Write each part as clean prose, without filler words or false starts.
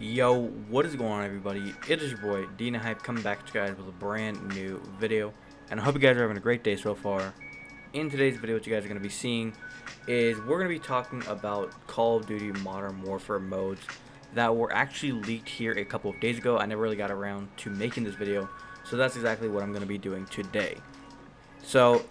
Yo, what is going on, everybody? It is your boy Dina Hype coming back to you guys with a brand new video, and I hope you guys are having a great day so far. In today's video, what you guys are going to be seeing is we're going to be talking about Call of Duty Modern Warfare modes that were actually leaked here a couple of days ago. I never really got around to making this video, so that's exactly what I'm going to be doing today. So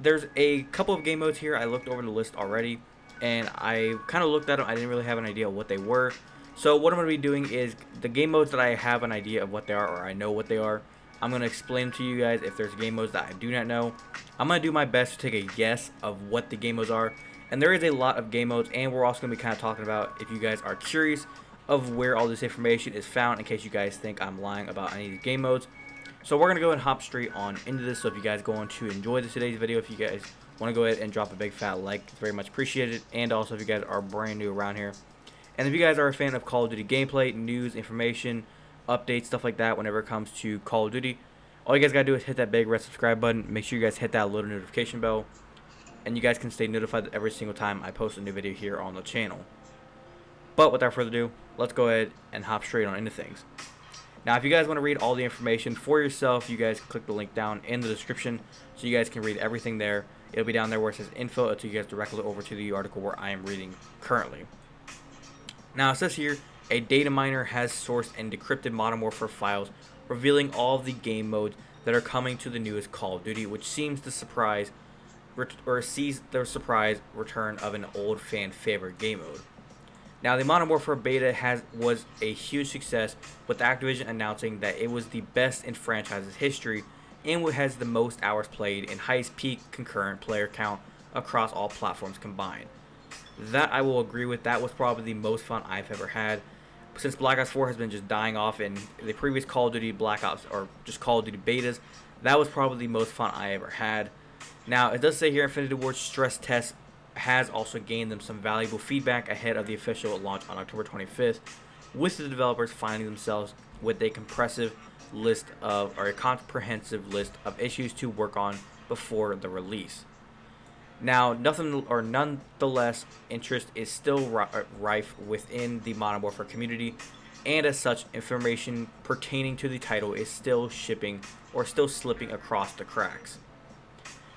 there's a couple of game modes here. I looked over the list already, and I kind of looked at them. I didn't really have an idea of what they were. So what I'm going to be doing is the game modes that I have an idea of what they are, or I know what they are, I'm going to explain to you guys. If there's game modes that I do not know, I'm going to do my best to take a guess of what the game modes are. And there is a lot of game modes, and we're also going to be kind of talking about, if you guys are curious of where all this information is found, in case you guys think I'm lying about any of these game modes. So we're going to go and hop straight on into this. So if you guys go on to enjoy today's video, if you guys want to go ahead and drop a big fat like, it's very much appreciated. And also if you guys are brand new around here, and if you guys are a fan of Call of Duty gameplay, news, information, updates, stuff like that, whenever it comes to Call of Duty, all you guys gotta do is hit that big red subscribe button. Make sure you guys hit that little notification bell, and you guys can stay notified every single time I post a new video here on the channel. But without further ado, let's go ahead and hop straight on into things. Now, if you guys want to read all the information for yourself, you guys can click the link down in the description so you guys can read everything there. It'll be down there where it says info. It'll take you guys directly over to the article where I am reading currently. Now, it says here, a data miner has sourced and decrypted Modern Warfare files, revealing all of the game modes that are coming to the newest Call of Duty, which seems to sees the surprise return of an old fan favorite game mode. Now, the Modern Warfare beta was a huge success, with Activision announcing that it was the best in franchise's history and has the most hours played and highest peak concurrent player count across all platforms combined. That I will agree with. That was probably the most fun I've ever had. Since Black Ops 4 has been just dying off in the previous Call of Duty Black Ops, or just Call of Duty betas, that was probably the most fun I ever had. Now, it does say here Infinity Ward's stress test has also gained them some valuable feedback ahead of the official launch on October 25th, with the developers finding themselves with a comprehensive list of issues to work on before the release. Now, nonetheless, interest is still rife within the Modern Warfare community, and as such, information pertaining to the title is still slipping across the cracks.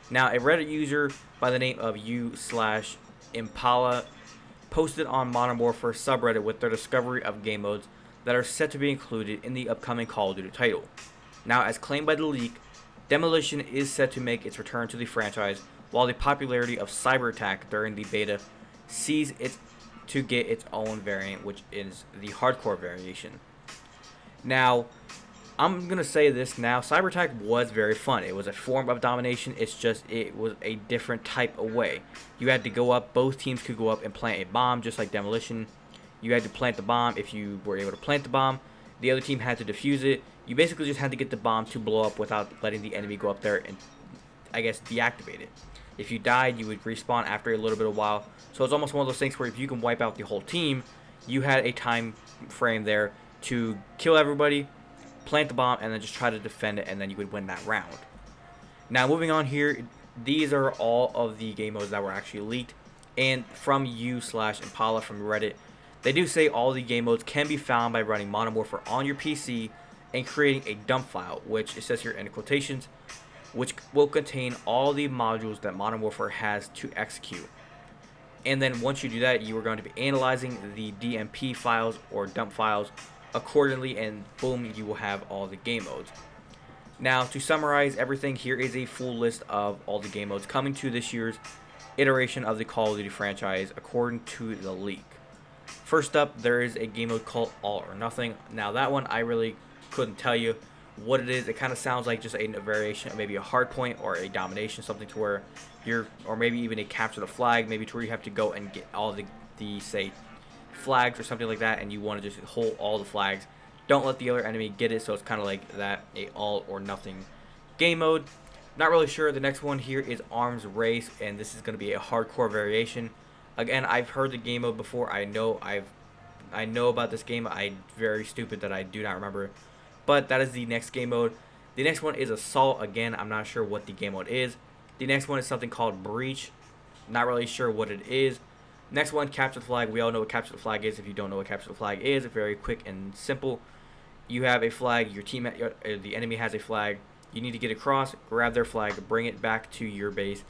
Now, a Reddit user by the name of u/Impala posted on Modern Warfare subreddit with their discovery of game modes that are set to be included in the upcoming Call of Duty title. Now, as claimed by the leak, Demolition is set to make its return to the franchise, while the popularity of Cyber Attack during the beta sees it to get its own variant, which is the hardcore variation. Now, I'm going to say this now, Cyber Attack was very fun. It was a form of domination, it was a different type of way. You had to go up, both teams could go up and plant a bomb, just like Demolition. You had to plant the bomb. If you were able to plant the bomb, the other team had to defuse it. You basically just had to get the bomb to blow up without letting the enemy go up there and, I guess, deactivate it. If you died, you would respawn after a little bit of a while. So it's almost one of those things where if you can wipe out the whole team, you had a time frame there to kill everybody, plant the bomb, and then just try to defend it, and then you would win that round. Now, moving on here, these are all of the game modes that were actually leaked. And from u/Impala from Reddit, they do say all the game modes can be found by running Modern Warfare on your PC and creating a dump file, which it says here in quotations, which will contain all the modules that Modern Warfare has to execute. And then once you do that, you are going to be analyzing the DMP files or dump files accordingly, and boom, you will have all the game modes. Now, to summarize everything, here is a full list of all the game modes coming to this year's iteration of the Call of Duty franchise according to the leak. First up, there is a game mode called All or Nothing. Now, that one I really couldn't tell you what it is. It kind of sounds like just a variation of maybe a hard point or a domination, something to where or maybe even a capture the flag, maybe to where you have to go and get all the say flags or something like that, and you want to just hold all the flags, don't let the other enemy get it. So it's kind of like that, a all or nothing game mode. Not really sure. The next one here is Arms Race, and this is going to be a hardcore variation. Again, I've heard the game mode before. I know about this game. I'm very stupid that I do not remember. But that is the next game mode. The next one is Assault. Again, I'm not sure what the game mode is. The next one is something called Breach. Not really sure what it is. Next one, capture the flag. We all know what capture the flag is. If you don't know what capture the flag is, it's very quick and simple. You have a flag. Your team, the enemy has a flag. You need to get across, grab their flag, bring it back to your base,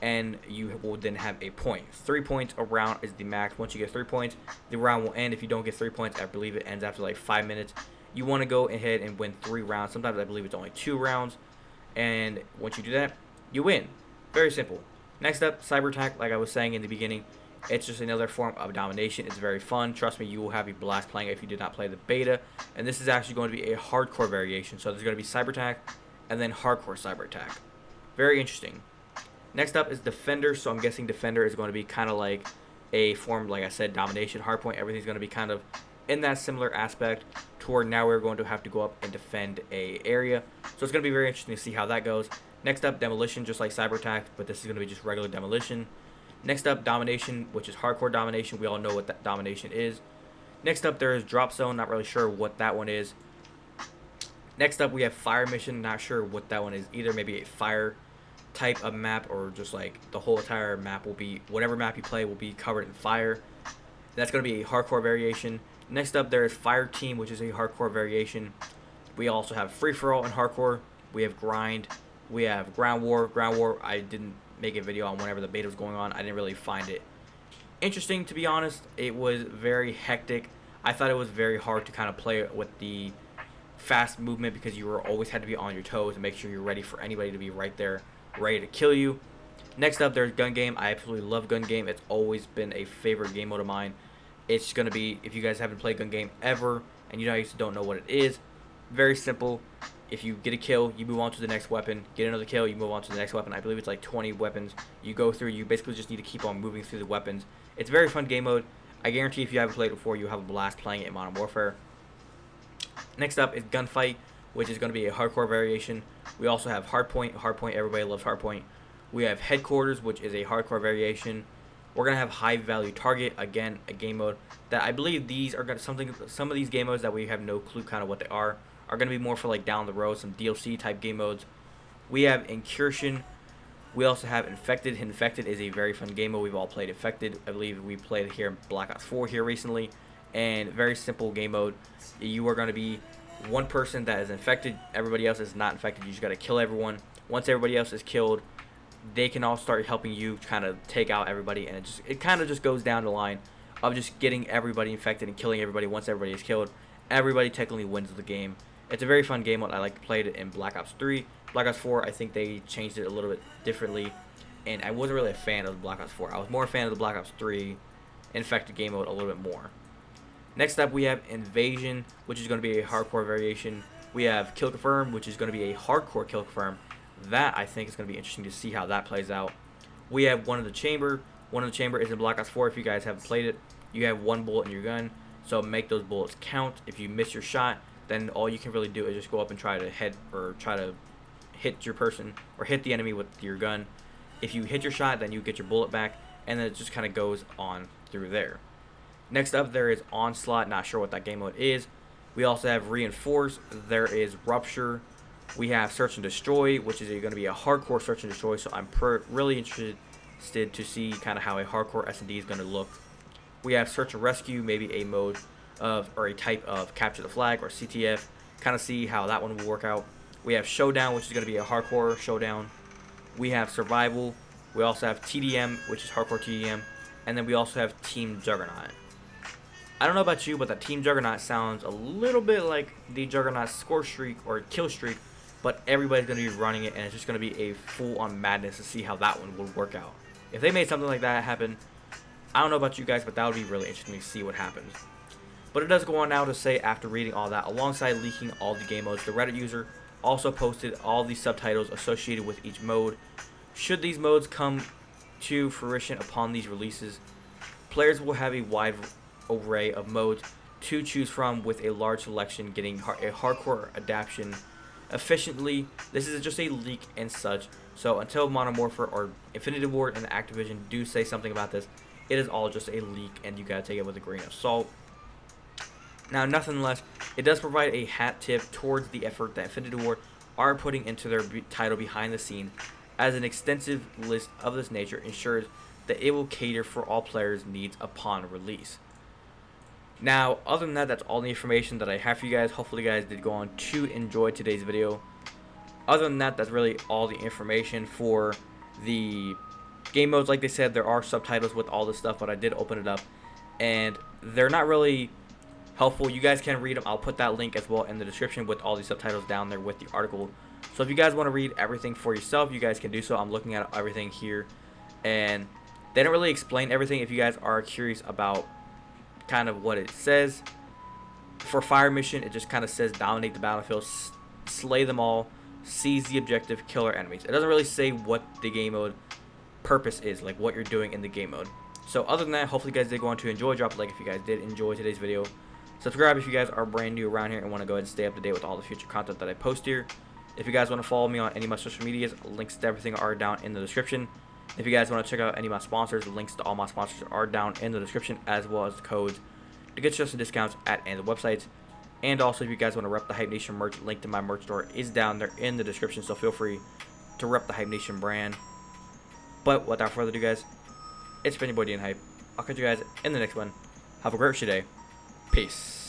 and you will then have a point. 3 points a round is the max. Once you get 3 points, the round will end. If you don't get 3 points, I believe it ends after like 5 minutes. You want to go ahead and win 3 rounds. Sometimes I believe it's only 2 rounds. And once you do that, you win. Very simple. Next up, cyber attack. Like I was saying in the beginning, it's just another form of domination. It's very fun. Trust me, you will have a blast playing it if you did not play the beta. And this is actually going to be a hardcore variation. So there's going to be cyber attack and then hardcore cyber attack. Very interesting. Next up is defender. So I'm guessing defender is going to be kind of like a form, like I said, domination, hardpoint. Everything's going to be kind of in that similar aspect toward now we're going to have to go up and defend a area. So it's going to be very interesting to see how that goes. Next up, demolition, just like cyber attack, but this is going to be just regular demolition. Next up, domination, which is hardcore domination. We all know what that domination is. Next up, there is drop zone. Not really sure what that one is. Next up, we have fire mission. Not sure what that one is either. Maybe a fire type of map, or just like the whole entire map will be, whatever map you play will be covered in fire. That's going to be a hardcore variation. Next up, there is fire team, which is a hardcore variation. We also have free for all in hardcore. We have grind. We have ground war. Ground war, I didn't make a video on whenever the beta was going on. I didn't really find it interesting, to be honest. It was very hectic. I thought it was very hard to kind of play with the fast movement because you were always had to be on your toes and make sure you're ready for anybody to be right there, ready to kill you. Next up, there's gun game. I absolutely love gun game. It's always been a favorite game mode of mine. It's going to be, if you guys haven't played gun game ever and you guys don't know what it is, very simple. If you get a kill, you move on to the next weapon. Get another kill, you move on to the next weapon. I believe it's like 20 weapons you go through. You basically just need to keep on moving through the weapons. It's a very fun game mode. I guarantee if you haven't played it before, you'll have a blast playing it in Modern Warfare. Next up is gunfight, which is going to be a hardcore variation. We also have hardpoint. Hardpoint, everybody loves hardpoint. We have headquarters, which is a hardcore variation. We're going to have high value target, again, a game mode that I believe these are going to some of these game modes that we have no clue kind of what they are going to be more for like down the road, some DLC type game modes. We have incursion. We also have infected. Infected is a very fun game mode. We've all played infected. I believe we played it here in Black Ops 4 here recently, and very simple game mode. You are going to be one person that is infected, everybody else is not infected. You just got to kill everyone. Once everybody else is killed, they can all start helping you kind of take out everybody, and it kind of just goes down the line of just getting everybody infected and killing everybody. Once everybody is killed, everybody technically wins the game. It's a very fun game. I like to play it in Black Ops 3. Black Ops 4, I think they changed it a little bit differently, and I wasn't really a fan of the Black Ops 4. I was more a fan of the Black Ops 3 infected game mode a little bit more. Next up, we have invasion, which is going to be a hardcore variation. We have kill confirm, which is going to be a hardcore kill confirm. That, I think, is going to be interesting to see how that plays out. We have one in the chamber. One in the chamber is in Black Ops 4. If you guys haven't played it, you have one bullet in your gun, so make those bullets count. If you miss your shot, then all you can really do is just go up and try to hit your person or hit the enemy with your gun. If you hit your shot, then you get your bullet back, and then it just kind of goes on through there. Next up, there is onslaught. Not sure what that game mode is. We also have reinforce. There is rupture. We have search and destroy, which is going to be a hardcore search and destroy. So I'm really interested to see kind of how a hardcore S&D is going to look. We have search and rescue, maybe a mode of or a type of capture the flag or CTF. Kind of see how that one will work out. We have showdown, which is going to be a hardcore showdown. We have survival. We also have TDM, which is hardcore TDM, and then we also have team juggernaut. I don't know about you, but that team juggernaut sounds a little bit like the juggernaut score streak or kill streak, but everybody's going to be running it, and it's just going to be a full-on madness to see how that one will work out. If they made something like that happen, I don't know about you guys, but that would be really interesting to see what happens. But it does go on now to say, after reading all that, alongside leaking all the game modes, the Reddit user also posted all the subtitles associated with each mode. Should these modes come to fruition upon these releases, players will have a wide array of modes to choose from, with a large selection getting a hardcore adaptation efficiently. This is just a leak and such, so until Modern Warfare or Infinity Ward and Activision do say something about this, it is all just a leak, and you gotta take it with a grain of salt. Now, nothing less, it does provide a hat tip towards the effort that Infinity Ward are putting into their title behind the scene, as an extensive list of this nature ensures that it will cater for all players' needs upon release. Now, other than that, that's all the information that I have for you guys. Hopefully you guys did go on to enjoy today's video. Other than that, that's really all the information for the game modes. Like they said, there are subtitles with all this stuff, but I did open it up, and they're not really helpful. You guys can read them. I'll put that link as well in the description with all the subtitles down there with the article. So if you guys want to read everything for yourself, you guys can do so. I'm looking at everything here, and they don't really explain everything. If you guys are curious about kind of what it says, for fire mission, it just kind of says dominate the battlefield, slay them all, seize the objective, kill our enemies. It doesn't really say what the game mode purpose is, like what you're doing in the game mode. So other than that, hopefully you guys did go on to enjoy. Drop a like if you guys did enjoy today's video. Subscribe if you guys are brand new around here and want to go ahead and stay up to date with all the future content that I post here. If you guys want to follow me on any of my social medias, links to everything are down in the description. If you guys want to check out any of my sponsors, links to all my sponsors are down in the description, as well as codes to get you some discounts at any of the websites. And also, if you guys want to rep the Hype Nation merch, link to my merch store is down there in the description, so feel free to rep the Hype Nation brand. But without further ado, guys, it's been your boy D and Hype. I'll catch you guys in the next one. Have a great rest of your day. Peace.